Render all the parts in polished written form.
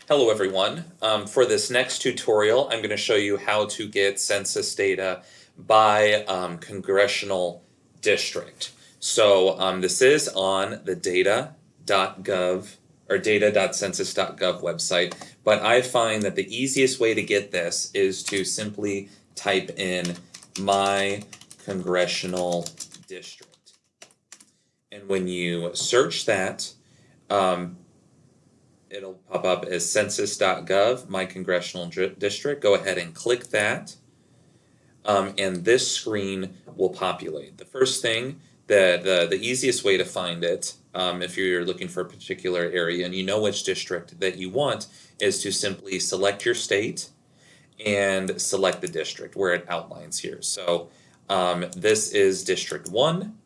Hello everyone. For this next tutorial, I'm going to show you how to get census data by congressional district. So this is on the Data.Gov or Data.Census.gov website, but I find that the easiest way to get this is to simply type in my congressional district. And when you search that, it'll pop up as Census.gov, my congressional district. Go ahead and click that, and this screen will populate. The first thing, the easiest way to find it, if you're looking for a particular area and you know which district that you want, is to simply select your state and select the district where it outlines here. So this is District 1,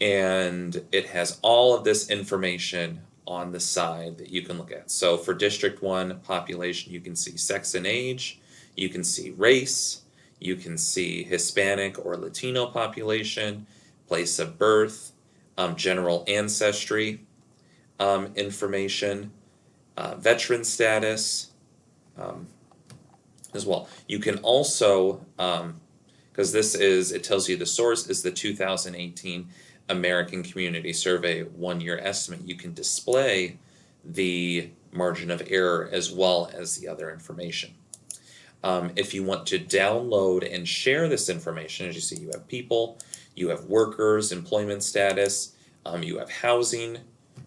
and it has all of this information on the side that you can look at. So for District 1 population, you can see sex and age, you can see race, you can see Hispanic or Latino population, place of birth, general ancestry information, veteran status as well. You can also, because it tells you the source is the 2018 American Community Survey 1-year estimate. You can display the margin of error as well as the other information. If you want to download and share this information, as you see, you have people, you have workers, employment status, you have housing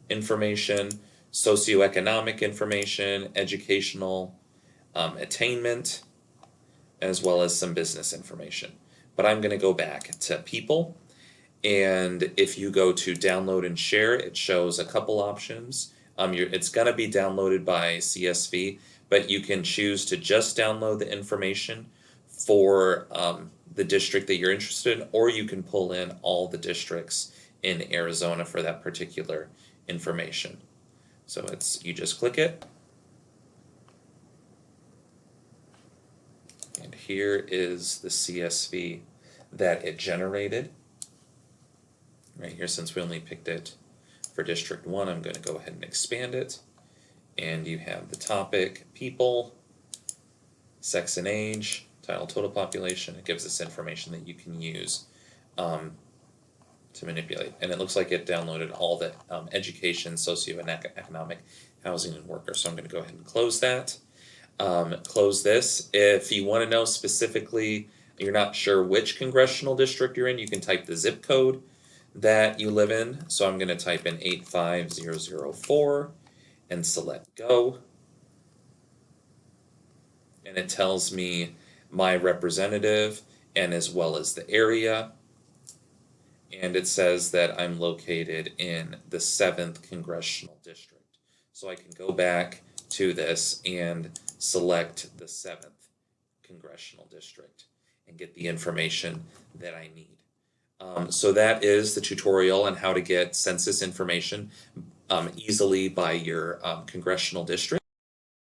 information, socioeconomic information, educational attainment, as well as some business information. But I'm going to go back to people. And if you go to download and share, it shows a couple options. It's going to be downloaded by CSV, but you can choose to just download the information for the district that you're interested in, or you can pull in all the districts in Arizona for that particular information. So you just click it. And here is the CSV that it generated. Right here, since we only picked it for District 1, I'm going to go ahead and expand it. And you have the topic, people, sex and age, title, total population. It gives us information that you can use to manipulate. And it looks like it downloaded all the education, socioeconomic, housing, and worker. So I'm going to go ahead and close that. Close this. If you want to know specifically, you're not sure which congressional district you're in, you can type the zip code that you live in. So I'm going to type in 85004 and select go. And it tells me my representative and as well as the area. And it says that I'm located in the 7th Congressional District. So I can go back to this and select the 7th Congressional District and get the information that I need. So that is the tutorial on how to get census information easily by your congressional district.